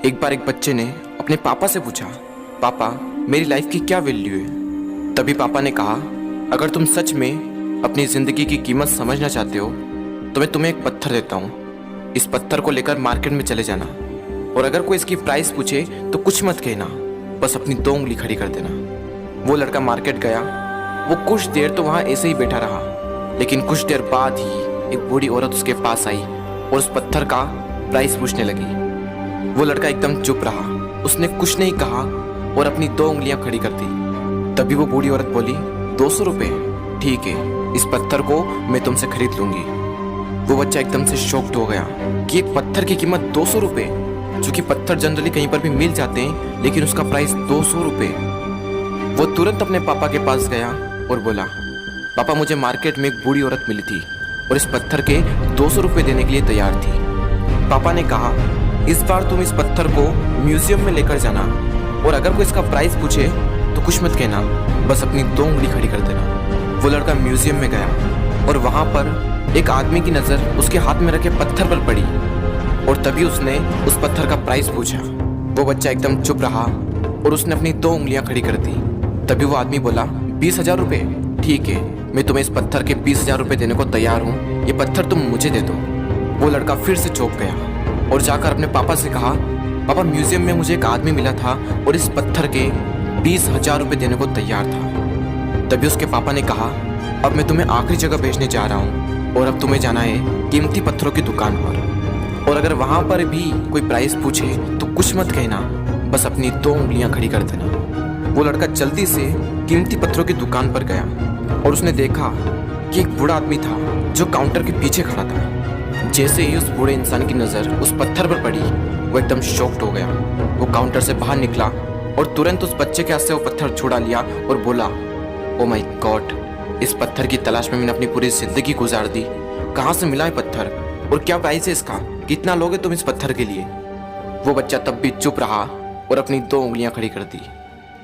एक बार एक बच्चे ने अपने पापा से पूछा, पापा मेरी लाइफ की क्या वैल्यू है। तभी पापा ने कहा, अगर तुम सच में अपनी ज़िंदगी की कीमत समझना चाहते हो तो मैं तुम्हें एक पत्थर देता हूँ। इस पत्थर को लेकर मार्केट में चले जाना और अगर कोई इसकी प्राइस पूछे तो कुछ मत कहना, बस अपनी 2 उंगली खड़ी कर देना। वो लड़का मार्केट गया। वो कुछ देर तो वहाँ ऐसे ही बैठा रहा, लेकिन कुछ देर बाद ही एक बूढ़ी औरत उसके पास आई और उस पत्थर का प्राइस पूछने लगी। वो लड़का एकदम चुप रहा, उसने कुछ नहीं कहा और अपनी 2 उंगलियां खड़ी कर दी। तभी वो बूढ़ी औरत बोली, 200 रुपये, ठीक है, इस पत्थर को मैं तुमसे खरीद लूंगी। वो बच्चा एकदम से शॉक्ड हो गया कि एक पत्थर की कीमत 200 रुपये, जो कि पत्थर जनरली कहीं पर भी मिल जाते हैं, लेकिन उसका प्राइस 200 रुपये। वो तुरंत अपने पापा के पास गया और बोला, पापा मुझे मार्केट में एक बूढ़ी औरत मिली थी और इस पत्थर के 200 रुपये देने के लिए तैयार थी। पापा ने कहा, इस बार तुम इस पत्थर को म्यूजियम में लेकर जाना और अगर कोई इसका प्राइस पूछे तो कुछ मत कहना, बस अपनी 2 उंगली खड़ी कर देना। वो लड़का म्यूजियम में गया और वहाँ पर एक आदमी की नज़र उसके हाथ में रखे पत्थर पर पड़ी और तभी उसने उस पत्थर का प्राइस पूछा। वो बच्चा एकदम चुप रहा और उसने अपनी 2 उंगलियां खड़ी कर दी। तभी वो आदमी बोला, 20,000 रुपये, ठीक है, मैं तुम्हें इस पत्थर के 20,000 रुपये देने को तैयार हूँ, ये पत्थर तुम मुझे दे दो। वो लड़का फिर से चौंक गया और जाकर अपने पापा से कहा, पापा म्यूजियम में मुझे एक आदमी मिला था और इस पत्थर के 20,000 रुपये देने को तैयार था। तभी उसके पापा ने कहा, अब मैं तुम्हें आखिरी जगह भेजने जा रहा हूँ और अब तुम्हें जाना है कीमती पत्थरों की दुकान पर और अगर वहाँ पर भी कोई प्राइस पूछे तो कुछ मत कहना, बस अपनी 2 उंगलियां खड़ी कर देना। वो लड़का जल्दी से कीमती पत्थरों की दुकान पर गया और उसने देखा कि एक बूढ़ा आदमी था जो काउंटर के पीछे खड़ा था। जैसे ही उस बूढ़े इंसान की नज़र उस पत्थर पर पड़ी, वो एकदम शॉक्ड हो गया। वो काउंटर से बाहर निकला और तुरंत उस बच्चे के हाथ से वो पत्थर छुड़ा लिया और बोला, ओ माय गॉड, इस पत्थर की तलाश में मैंने अपनी पूरी जिंदगी गुजार दी। कहाँ से मिला है पत्थर और क्या प्राइस है इसका, कितना लोगे तुम इस पत्थर के लिए। वो बच्चा तब भी चुप रहा और अपनी 2 उंगलियां खड़ी कर दी।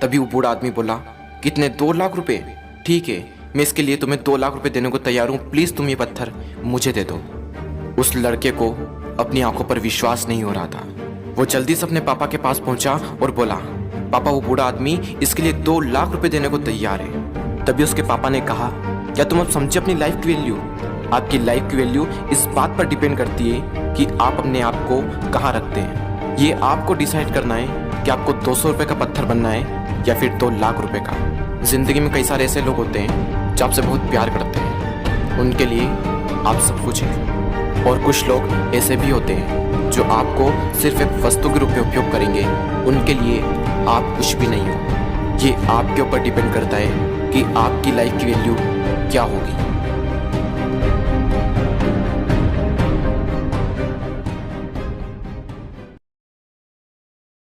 तभी वो बूढ़ा आदमी बोला, कितने, 2 लाख रुपए, ठीक है, मैं इसके लिए तुम्हें 2 लाख रुपए देने को तैयार हूँ, प्लीज़ तुम ये पत्थर मुझे दे दो। उस लड़के को अपनी आंखों पर विश्वास नहीं हो रहा था। वो जल्दी से अपने पापा के पास पहुंचा और बोला, पापा वो बूढ़ा आदमी इसके लिए 2 लाख रुपए देने को तैयार है। तभी उसके पापा ने कहा, क्या तुम अब समझे अपनी लाइफ की वैल्यू? आपकी लाइफ की वैल्यू इस बात पर डिपेंड करती है कि आप अपने आप को कहाँ रखते हैं। ये आपको डिसाइड करना है कि आपको 200 रुपये का पत्थर बनना है या फिर 2 लाख रुपए का। जिंदगी में कई सारे ऐसे लोग होते हैं जो आपसे बहुत प्यार करते हैं, उनके लिए आप सब कुछ हैं, और कुछ लोग ऐसे भी होते हैं जो आपको सिर्फ एक वस्तु के रूप में उपयोग करेंगे, उनके लिए आप कुछ भी नहीं हो। ये आपके ऊपर डिपेंड करता है कि आपकी लाइफ की वैल्यू क्या होगी।